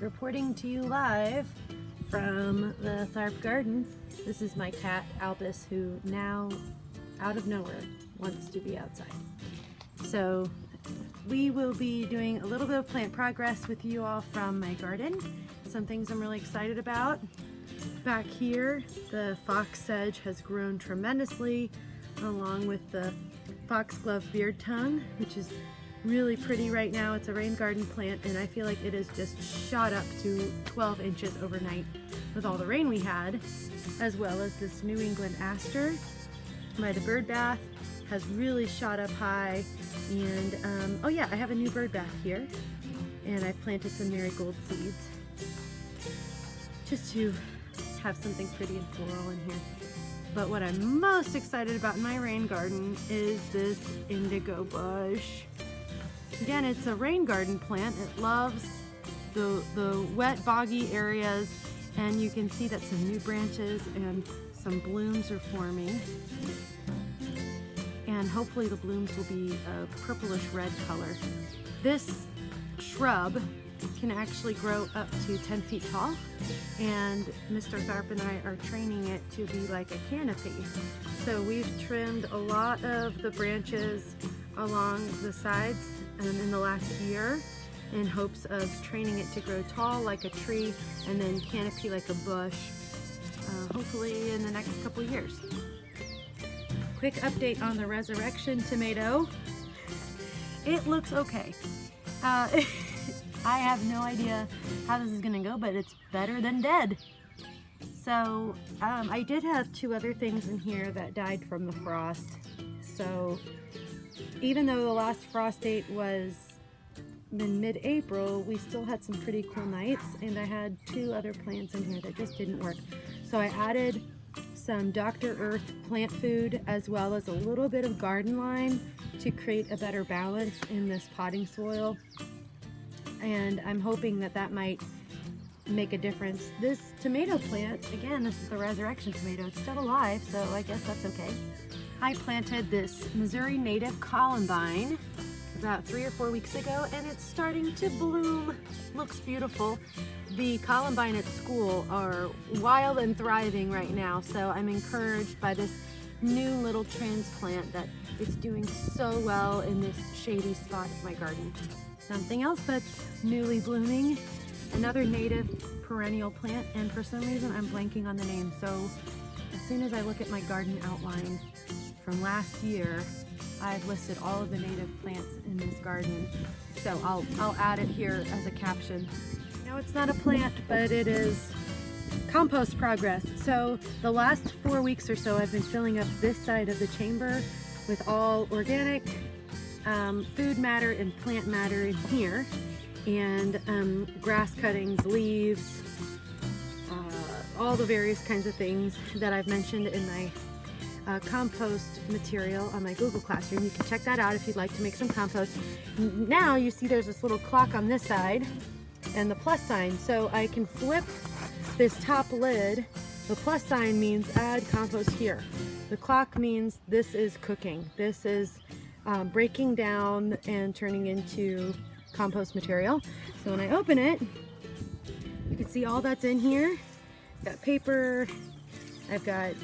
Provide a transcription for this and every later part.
reporting to you live from the Tharp Garden. This is my cat Albus, who now, out of nowhere, wants to be outside. So we will be doing a little bit of plant progress with you all from my garden. Some things I'm really excited about. Back here, the fox sedge has grown tremendously, along with the foxglove beard tongue, which is really pretty right now. It's a rain garden plant, and I feel like it has just shot up to 12 inches overnight with all the rain we had, as well as this New England aster by the bird bath has really shot up high. And oh yeah, I have a new bird bath here, and I've planted some marigold seeds just to have something pretty and floral in here. But what I'm most excited about in my rain garden is this indigo bush. Again, it's a rain garden plant. It loves the wet, boggy areas, and you can see that some new branches and some blooms are forming. And hopefully the blooms will be a purplish red color. This shrub can actually grow up to 10 feet tall, and Mr. Tharp and I are training it to be like a canopy. So we've trimmed a lot of the branches along the sides in the last year in hopes of training it to grow tall like a tree and then canopy like a bush, hopefully in the next couple years. Quick update on the resurrection tomato. It looks okay. I have no idea how this is gonna go, but it's better than dead. So I did have two other things in here that died from the frost. So even though the last frost date was in mid-April, we still had some pretty cool nights, and I had two other plants in here that just didn't work. So I added some Dr. Earth plant food as well as a little bit of garden lime to create a better balance in this potting soil. And I'm hoping that that might make a difference. This tomato plant, again, this is the resurrection tomato, it's still alive, so I guess that's okay. I planted this Missouri native columbine about 3 or 4 weeks ago, and it's starting to bloom. Looks beautiful. The columbine at school are wild and thriving right now, so I'm encouraged by this new little transplant that it's doing so well in this shady spot of my garden. Something else that's newly blooming, another native perennial plant, and for some reason I'm blanking on the name, so as soon as I look at my garden outline from last year, I've listed all of the native plants in this garden, so I'll add it here as a caption. No, it's not a plant, but it is compost progress. So the last 4 weeks or so I've been filling up this side of the chamber with all organic food matter and plant matter in here, and grass cuttings, leaves, all the various kinds of things that I've mentioned in my compost material on my Google Classroom. You can check that out if you'd like to make some compost. Now you see there's this little clock on this side and the plus sign, so I can flip this top lid. The plus sign means add compost here. The clock means this is cooking. This is breaking down and turning into compost material. So when I open it, you can see all that's in here. I've got paper, I've got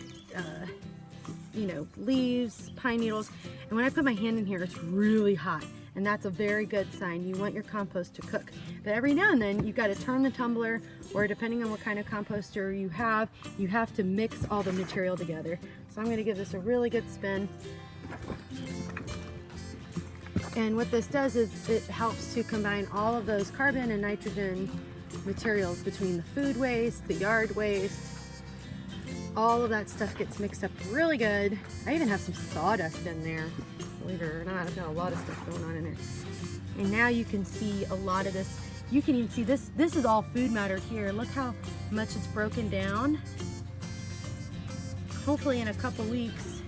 leaves, pine needles, and when I put my hand in here, it's really hot, and that's a very good sign. You want your compost to cook. But every now and then, you've got to turn the tumbler, or depending on what kind of composter you have to mix all the material together. So I'm going to give this a really good spin. And what this does is it helps to combine all of those carbon and nitrogen materials between the food waste, the yard waste. All of that stuff gets mixed up really good. I even have some sawdust in there, believe it or not. I've got a lot of stuff going on in there. And now you can see a lot of this. You can even see this is all food matter here. Look how much it's broken down. Hopefully in a couple weeks,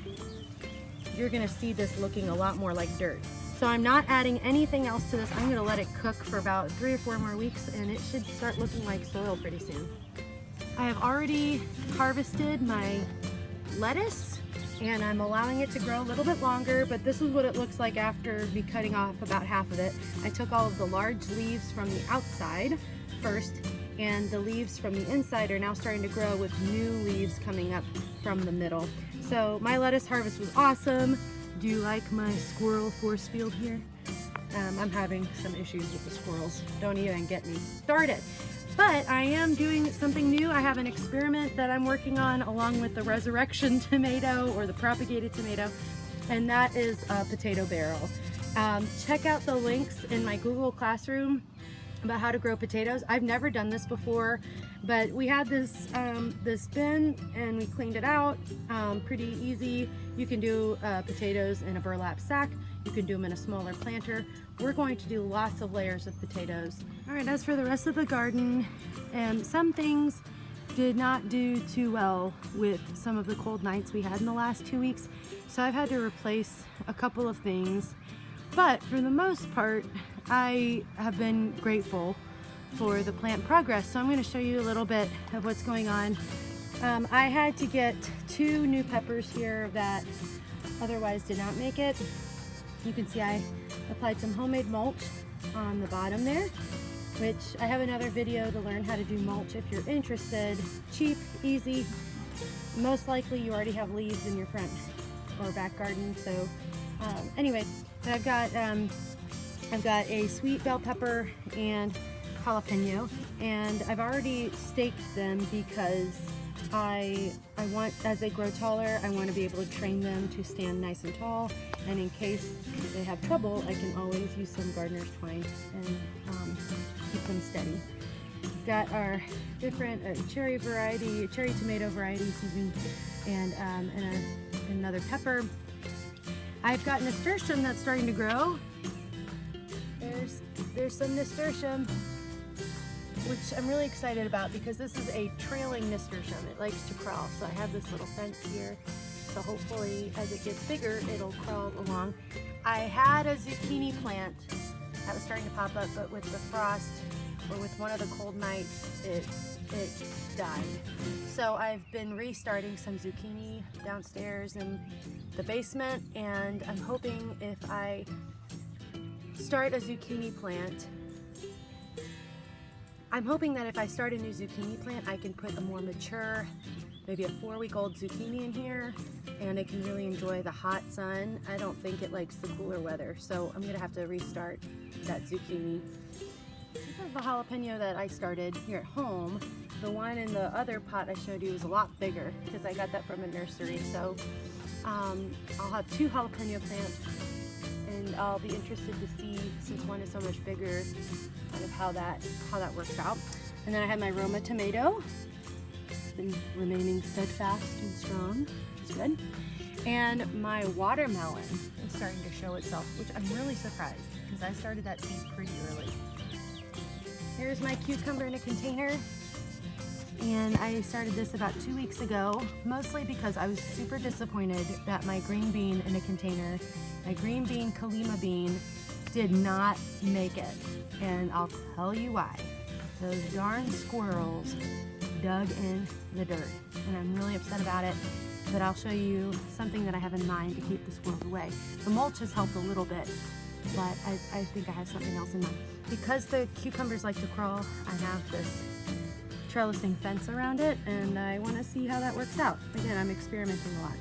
you're gonna see this looking a lot more like dirt. So I'm not adding anything else to this. I'm gonna let it cook for about 3 or 4 more weeks, and it should start looking like soil pretty soon. I have already harvested my lettuce and I'm allowing it to grow a little bit longer, but this is what it looks like after me cutting off about half of it. I took all of the large leaves from the outside first, and the leaves from the inside are now starting to grow with new leaves coming up from the middle. So my lettuce harvest was awesome. Do you like my squirrel force field here? I'm having some issues with the squirrels. Don't even get me started. But I am doing something new. I have an experiment that I'm working on along with the resurrection tomato or the propagated tomato, and that is a potato barrel. Check out the links in my Google Classroom about how to grow potatoes. I've never done this before, but we had this this bin and we cleaned it out. Pretty easy. You can do potatoes in a burlap sack. You can do them in a smaller planter. We're going to do lots of layers of potatoes. All right, as for the rest of the garden, some things did not do too well with some of the cold nights we had in the last 2 weeks. So I've had to replace a couple of things, but for the most part, I have been grateful for the plant progress. So I'm going to show you a little bit of what's going on. I had to get 2 new peppers here that otherwise did not make it. You can see I applied some homemade mulch on the bottom there, which I have another video to learn how to do mulch if you're interested. Cheap, easy. Most likely you already have leaves in your front or back garden. So anyway, I've got a sweet bell pepper and jalapeno, and I've already staked them because I want, as they grow taller, I want to be able to train them to stand nice and tall, and in case they have trouble, I can always use some gardener's twine and keep them steady. We've got our different cherry tomato variety, excuse me, and another pepper. I've got nasturtium that's starting to grow. There's some nasturtium, which I'm really excited about because this is a trailing nasturtium. It likes to crawl, so I have this little fence here. So hopefully as it gets bigger, it'll crawl along. I had a zucchini plant that was starting to pop up, but with the frost or with one of the cold nights, it died. So I've been restarting some zucchini downstairs in the basement, and I'm hoping if I start a zucchini plant, I'm hoping that if I start a new zucchini plant, I can put a more mature, maybe a 4-week-old zucchini in here, and it can really enjoy the hot sun. I don't think it likes the cooler weather, so I'm gonna have to restart that zucchini. This is the jalapeno that I started here at home. The one in the other pot I showed you was a lot bigger because I got that from a nursery. So I'll have 2 jalapeno plants, and I'll be interested to see, since one is so much bigger, kind of how that works out. And then I have my Roma tomato. It's been remaining steadfast and strong, which is good. And my watermelon is starting to show itself, which I'm really surprised because I started that seed pretty early. Here's my cucumber in a container. And I started this about 2 weeks ago, mostly because I was super disappointed that my green bean in a container, my green bean Kalima bean, did not make it. And I'll tell you why. Those darn squirrels dug in the dirt, and I'm really upset about it, but I'll show you something that I have in mind to keep the squirrels away. The mulch has helped a little bit, but I think I have something else in mind. Because the cucumbers like to crawl, I have this trellising fence around it, and I want to see how that works out. Again, I'm experimenting a lot.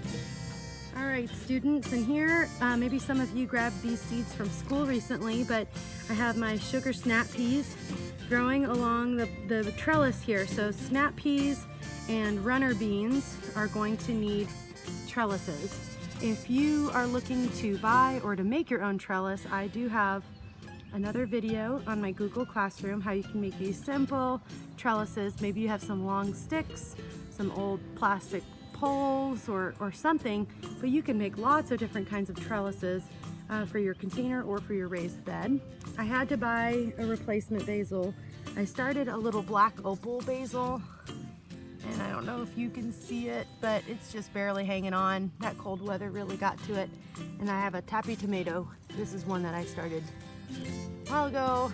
All right, students, and here, maybe some of you grabbed these seeds from school recently, but I have my sugar snap peas growing along the trellis here. So snap peas and runner beans are going to need trellises. If you are looking to buy or to make your own trellis, I do have another video on my Google Classroom how you can make these simple trellises. Maybe you have some long sticks, some old plastic poles or something, but you can make lots of different kinds of trellises for your container or for your raised bed. I had to buy a replacement basil. I started a little black opal basil, and I don't know if you can see it, but it's just barely hanging on. That cold weather really got to it. And I have a tappy tomato. This is one that I started a while ago.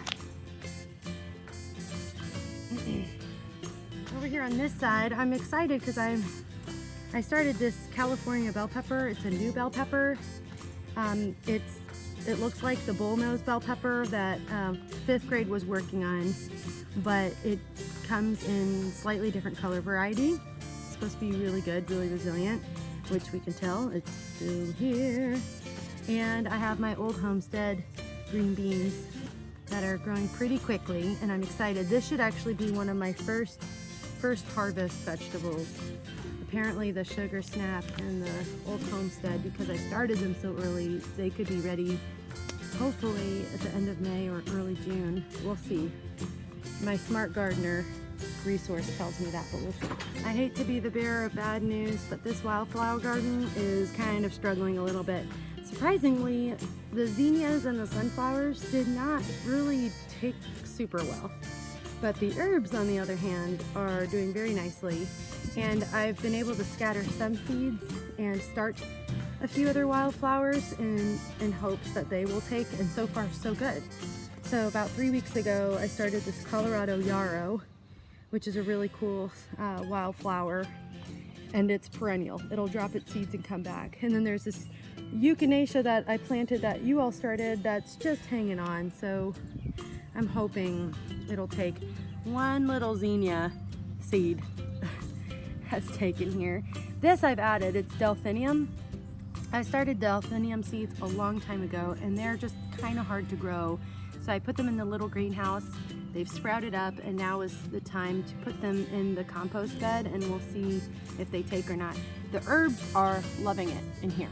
Over here on this side, I'm excited because I'm I started this California bell pepper. It's a new bell pepper. It looks like the bullnose bell pepper that 5th grade was working on, but it comes in slightly different color variety. It's supposed to be really good, really resilient, which we can tell it's still here. And I have my old homestead green beans that are growing pretty quickly, and I'm excited. This should actually be one of my first harvest vegetables. Apparently the sugar snap and the old homestead, because I started them so early, they could be ready hopefully at the end of May or early June. We'll see. My smart gardener resource tells me that, but we'll see. I hate to be the bearer of bad news, but this wildflower garden is kind of struggling a little bit. Surprisingly, the zinnias and the sunflowers did not really take super well. But the herbs, on the other hand, are doing very nicely. And I've been able to scatter some seeds and start a few other wildflowers in hopes that they will take, and so far so good. So about 3 weeks ago, I started this Colorado yarrow, which is a really cool wildflower, and it's perennial. It'll drop its seeds and come back. And then there's this echinacea that I planted that you all started that's just hanging on. So I'm hoping it'll take. One little zinnia seed has taken here. This I've added, it's delphinium. I started delphinium seeds a long time ago, and they're just kind of hard to grow. So I put them in the little greenhouse. They've sprouted up, and now is the time to put them in the compost bed, and we'll see if they take or not. The herbs are loving it in here.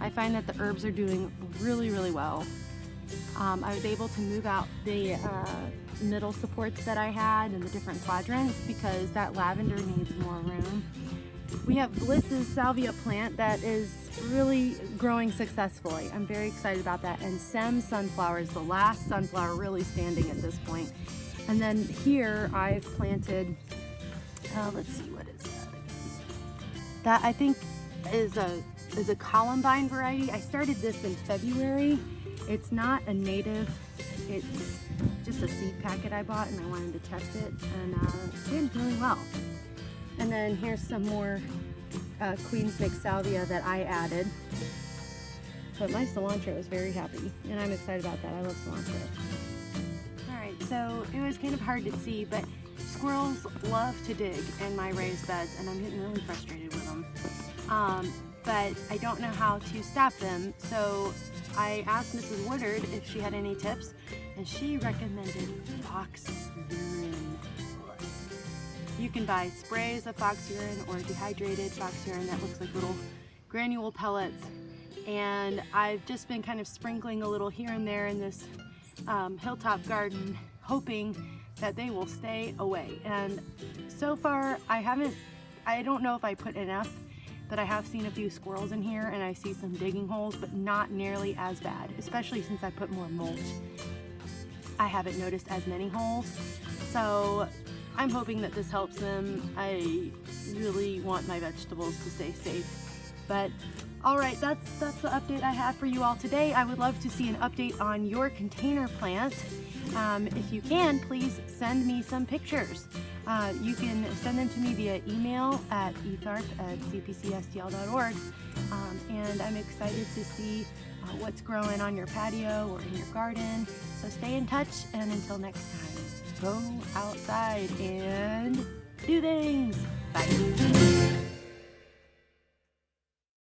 I find that the herbs are doing really, really well. I was able to move out the middle supports that I had in the different quadrants because that lavender needs more room. We have Bliss's salvia plant that is really growing successfully. I'm very excited about that. And Sem sunflower is the last sunflower really standing at this point. And then here I've planted, let's see, what is that again? That I think is a columbine variety. I started this in February. It's not a native, it's just a seed packet I bought, and I wanted to test it, and it's doing really well. And then here's some more Queen's Mix salvia that I added. But my cilantro is very happy, and I'm excited about that. I love cilantro. Alright, so it was kind of hard to see, but squirrels love to dig in my raised beds, and I'm getting really frustrated with them. But I don't know how to stop them, so I asked Mrs. Woodard if she had any tips, and she recommended fox urine. You can buy sprays of fox urine or dehydrated fox urine that looks like little granule pellets, and I've just been kind of sprinkling a little here and there in this hilltop garden, hoping that they will stay away. And so far I don't know if I put enough, but I have seen a few squirrels in here, and I see some digging holes, but not nearly as bad, especially since I put more mulch. I haven't noticed as many holes, so I'm hoping that this helps them. I really want my vegetables to stay safe. But alright, that's the update I have for you all today. I would love to see an update on your container plant. If you can, please send me some pictures. You can send them to me via email at etharp@cpcstl.org. And I'm excited to see what's growing on your patio or in your garden. So stay in touch, and until next time, go outside and do things. Bye.